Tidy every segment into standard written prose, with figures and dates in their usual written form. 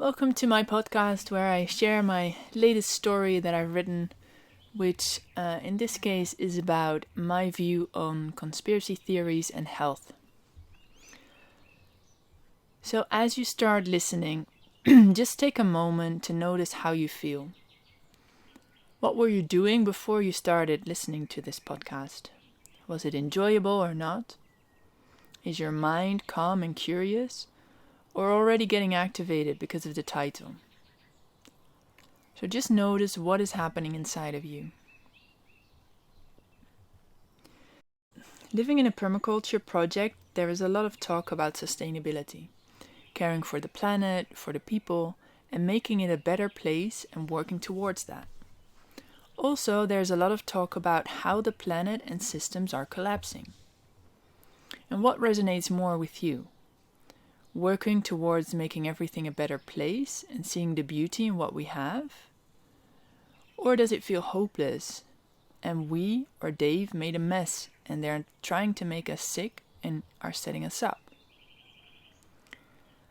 Welcome to my podcast where I share my latest story that I've written, which in this case is about my view on conspiracy theories and health. So as you start listening, just take a moment to notice how you feel. What were you doing before you started listening to this podcast? Was it enjoyable or not? Is your mind calm and curious, or already getting activated because of the title? So just notice what is happening inside of you. Living in a permaculture project, there is a lot of talk about sustainability, caring for the planet, for the people, and making it a better place and working towards that. Also, there's a lot of talk about how the planet and systems are collapsing. And what resonates more with you? Working towards making everything a better place and seeing the beauty in what we have? Or does it feel hopeless and we or Dave made a mess and they're trying to make us sick and are setting us up?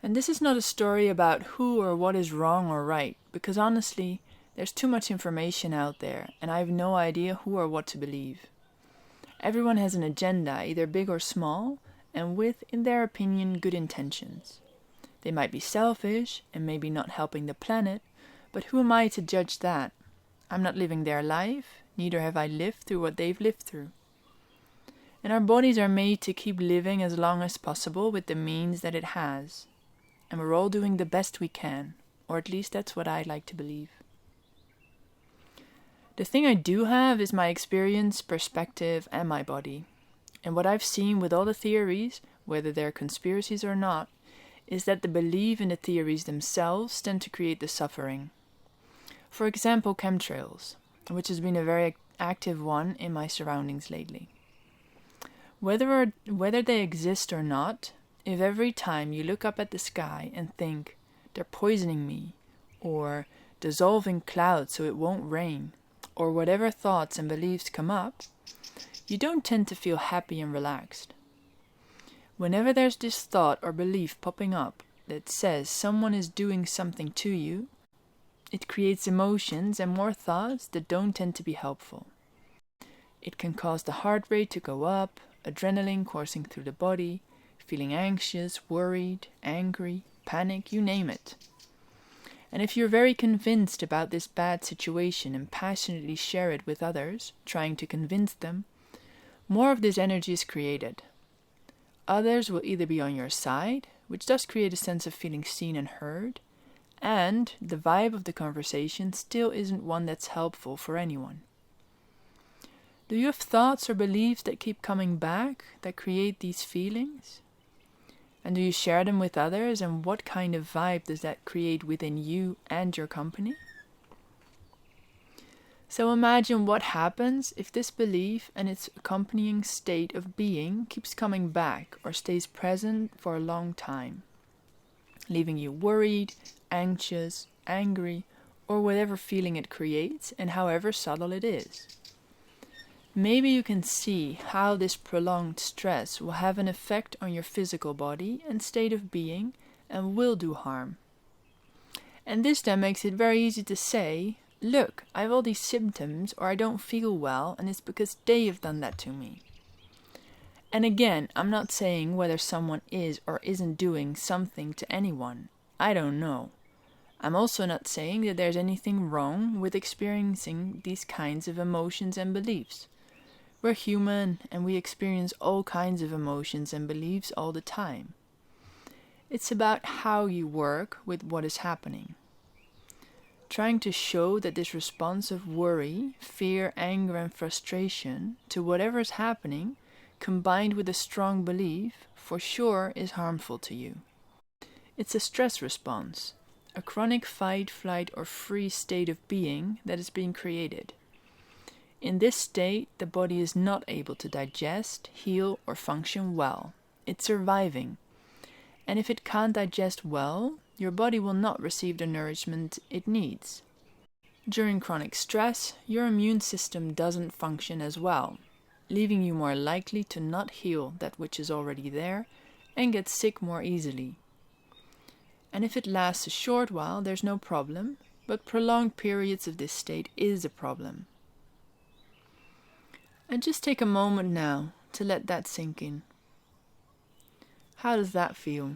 And this is not a story about who or what is wrong or right, because honestly, there's too much information out there and I have no idea who or what to believe. Everyone has an agenda, either big or small, and with, in their opinion, good intentions. They might be selfish and maybe not helping the planet, but who am I to judge that? I'm not living their life, neither have I lived through what they've lived through. And our bodies are made to keep living as long as possible with the means that it has. And we're all doing the best we can, or at least that's what I like to believe. The thing I do have is my experience, perspective, and my body. And what I've seen with all the theories, whether they're conspiracies or not, is that the belief in the theories themselves tend to create the suffering. For example, chemtrails, which has been a very active one in my surroundings lately. Whether they exist or not, if every time you look up at the sky and think, they're poisoning me, or dissolving clouds so it won't rain, or whatever thoughts and beliefs come up, you don't tend to feel happy and relaxed. Whenever there's this thought or belief popping up that says someone is doing something to you, it creates emotions and more thoughts that don't tend to be helpful. It can cause the heart rate to go up, adrenaline coursing through the body, feeling anxious, worried, angry, panic, you name it. And if you're very convinced about this bad situation and passionately share it with others, trying to convince them, more of this energy is created. Others will either be on your side, which does create a sense of feeling seen and heard, and the vibe of the conversation still isn't one that's helpful for anyone. Do you have thoughts or beliefs that keep coming back, that create these feelings? And do you share them with others, and what kind of vibe does that create within you and your company? So imagine what happens if this belief and its accompanying state of being keeps coming back or stays present for a long time, leaving you worried, anxious, angry, or whatever feeling it creates and however subtle it is. Maybe you can see how this prolonged stress will have an effect on your physical body and state of being and will do harm. And this then makes it very easy to say, look, I have all these symptoms or I don't feel well and it's because they have done that to me. And again, I'm not saying whether someone is or isn't doing something to anyone. I don't know. I'm also not saying that there's anything wrong with experiencing these kinds of emotions and beliefs. We're human and we experience all kinds of emotions and beliefs all the time. It's about how you work with what is happening. Trying to show that this response of worry, fear, anger, and frustration to whatever is happening, combined with a strong belief, for sure is harmful to you. It's a stress response, a chronic fight, flight, or freeze state of being that is being created. In this state, the body is not able to digest, heal, or function well. It's surviving. And if it can't digest well, your body will not receive the nourishment it needs. During chronic stress, your immune system doesn't function as well, leaving you more likely to not heal that which is already there and get sick more easily. And if it lasts a short while, there's no problem, but prolonged periods of this state is a problem. And just take a moment now to let that sink in. How does that feel?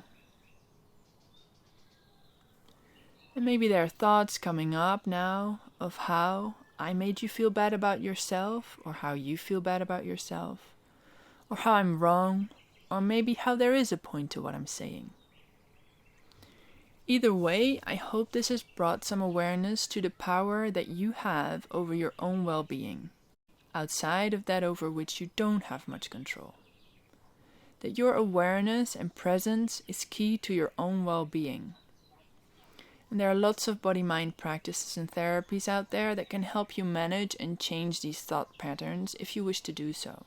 And maybe there are thoughts coming up now of how I made you feel bad about yourself, or how you feel bad about yourself, or how I'm wrong, or maybe how there is a point to what I'm saying. Either way, I hope this has brought some awareness to the power that you have over your own well-being, outside of that over which you don't have much control. That your awareness and presence is key to your own well-being. And there are lots of body-mind practices and therapies out there that can help you manage and change these thought patterns if you wish to do so.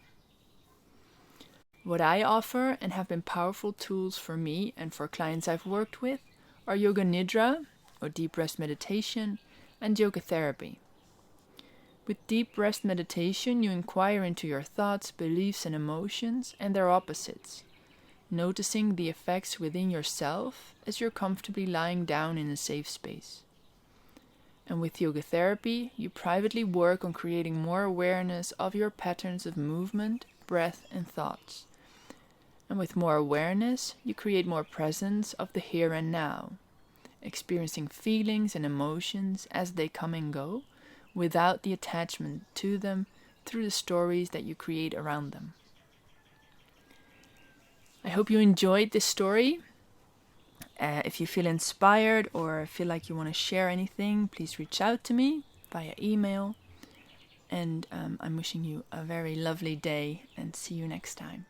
What I offer and have been powerful tools for me and for clients I've worked with are Yoga Nidra, or deep rest meditation, and yoga therapy. With deep rest meditation, you inquire into your thoughts, beliefs, and emotions and their opposites, noticing the effects within yourself as you're comfortably lying down in a safe space. And with yoga therapy, you privately work on creating more awareness of your patterns of movement, breath, and thoughts. And with more awareness, you create more presence of the here and now, experiencing feelings and emotions as they come and go, without the attachment to them through the stories that you create around them. I hope you enjoyed this story. If you feel inspired or feel like you want to share anything, please reach out to me via email. And I'm wishing you a very lovely day, and see you next time.